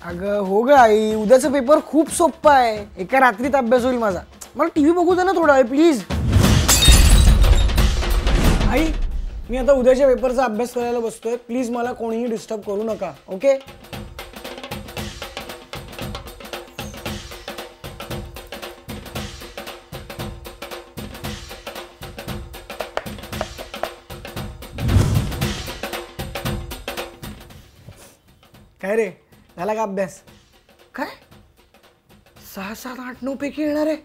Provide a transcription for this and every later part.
अगं हो ग आई, उद्याचा पेपर खूप सोपा आहे. एका रात्रीत अभ्यास होईल माझा. मला टीव्ही बघू दे ना थोडा वेळ प्लीज. आई मी आता उद्याच्या पेपरचा अभ्यास करायला बसतोय. प्लीज मला कोणीही डिस्टर्ब करू नका. ओके. काय रे झाला का अभ्यास? काय 6, 7, 8, 9 पैकी येणार आहे.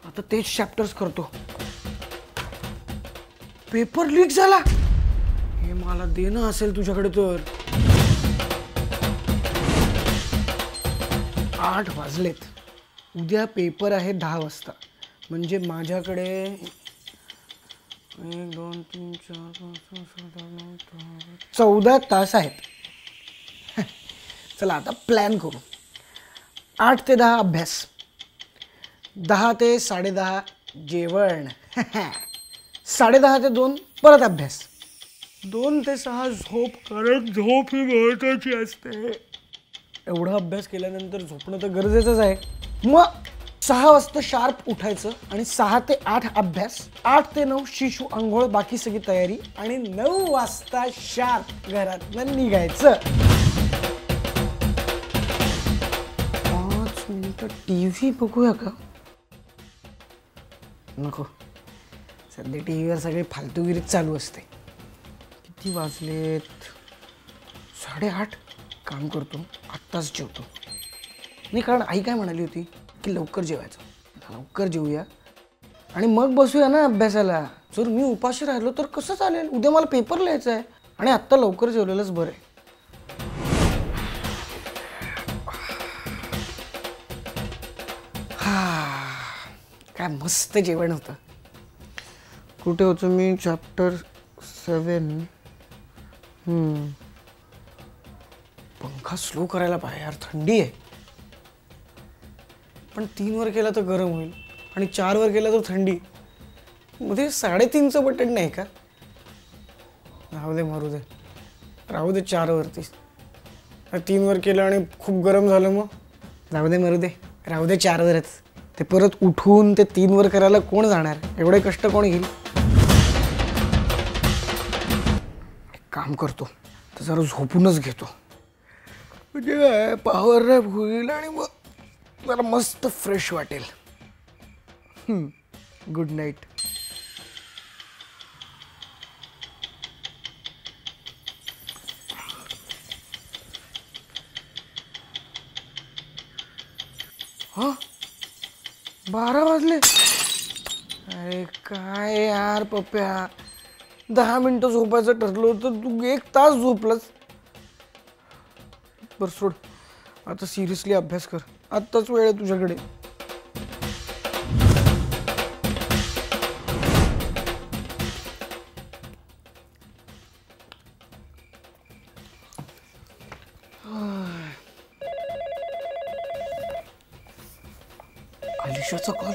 आता तेच चॅप्टर्स करतो. पेपर लीक झाला. हे मला देणं असेल तुझ्याकडे तर. 8 वाजलेत. उद्या पेपर आहे 10 वाजता. म्हणजे माझ्याकडे 1, 2, 3, 4, 5, 6, 7, 8, 9, 10 14 तास आहेत. चला आता प्लॅन करू. 8 ते 10 अभ्यास, 10 ते 10:30 जेवण, 10:30 ते 2 परत अभ्यास, 2 ते 6 झोप. कारण झोप ही महत्वाची असते. एवढा अभ्यास केल्यानंतर झोपणं तर गरजेचंच आहे. मग 6 वाजता शार्प उठायचं आणि 6 ते 8 अभ्यास, 8 ते 9 शिशू अंघोळ, बाकी सगळी तयारी आणि 9 वाजता शार्प घरातनं निघायचं. टीव्ही बघूया का? नको, सध्या टीव्हीवर सगळी फालतूगिरी चालू असते. किती वाजलेत? 8:30. काम करतो, आत्ताच जेवतो. नाही, कारण आई काय म्हणाली होती की लवकर जेवायचं. लवकर जेवूया आणि मग बसूया ना अभ्यासाला. जर मी उपाशी राहिलो तर कसं चालेल? उद्या मला पेपर लिहायचा आहे. आणि आत्ता लवकर जेवलेलंच बरं आहे. काय मस्त जेवण होतं. कुठे होतो मी? चॅप्टर 7. पंखा स्लो करायला पाहिजे यार, थंडी आहे. पण 3 वर केला तर गरम होईल आणि 4 वर केला तर थंडी. मध्ये 3.5चं बटन नाही का? राहू दे, मारू दे, राहू दे 4 वरती. 3 वर केलं आणि खूप गरम झालं मग जाऊ दे, मरू दे, राहू दे 4 वरच. ते परत उठून ते 3 वर करायला कोण जाणार? एवढे कष्ट कोण घेईल? काम करतो तर जरा झोपूनच घेतो. म्हणजे पॉवर रॅप होईल आणि मग जरा मस्त फ्रेश वाटेल. Good night. हा 12 वाजले. अरे काय यार पप्प्या, 10 मिनिटं झोपायचं ठरलं होतं, तू 1 तास झोपलास. बरं सोड, आता सिरियसली अभ्यास कर. आत्ताच वेळ आहे तुझ्याकडे. आलिशाचा कॉल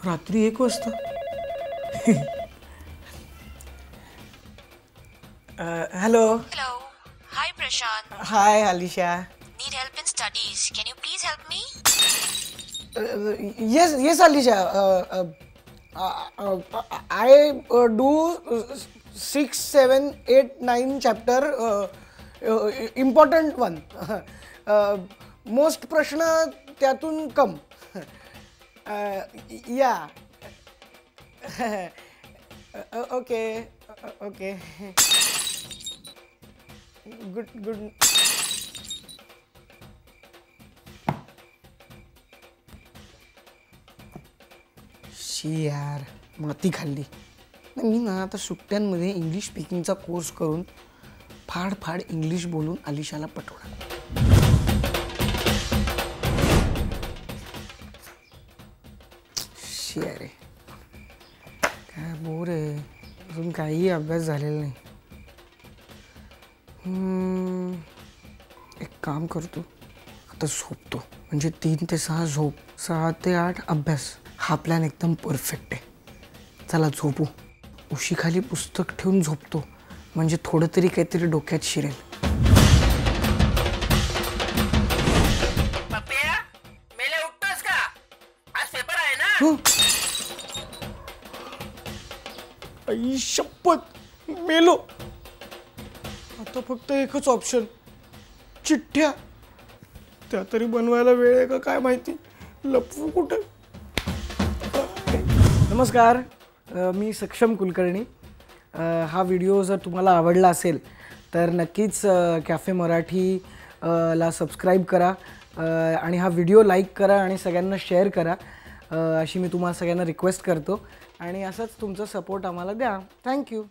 रात्री 1 वाजता. Hello. Hello. Hi, Prashant. High Alisha. Need help in studies. Can you please help me? Yes Alisha. I do 6, 7, 8, 9 chapter. Important one. Most प्रश्न त्यातून कम. या. Okay okay. गुड. शी यार, माती खाल्ली. मी ना आता सुट्ट्यांमध्ये इंग्लिश स्पीकिंगचा कोर्स करून फाड इंग्लिश बोलून आलिशाला पटवणार. शी अरे काय बोर आहे. अजून काही अभ्यास झालेला नाही. एक काम करतो, आता झोपतो. म्हणजे 3 ते 6 झोप, 6 ते 8 अभ्यास. हा प्लॅन एकदम परफेक्ट आहे. चला झोपू. उशीखाली पुस्तक ठेवून झोपतो, म्हणजे थोडं तरी काहीतरी डोक्यात शिरेल. आई शपथ, मेलो. आता फक्त एकच ऑप्शन, चिठ्ठ्या. त्या तरी बनवायला वेळ आहे का काय माहिती, लपवू कुठे. नमस्कार, मी सक्षम कुलकर्णी. हा व्हिडिओ जर तुम्हाला आवडला असेल तर नक्कीच कॅफे मराठी ला सबस्क्राईब करा आणि हा व्हिडिओ लाईक करा आणि सगळ्यांना शेअर करा अशी मी तुम्हाला सगळ्यांना रिक्वेस्ट करतो. आणि असंच तुमचा सपोर्ट आम्हाला द्या. थँक्यू.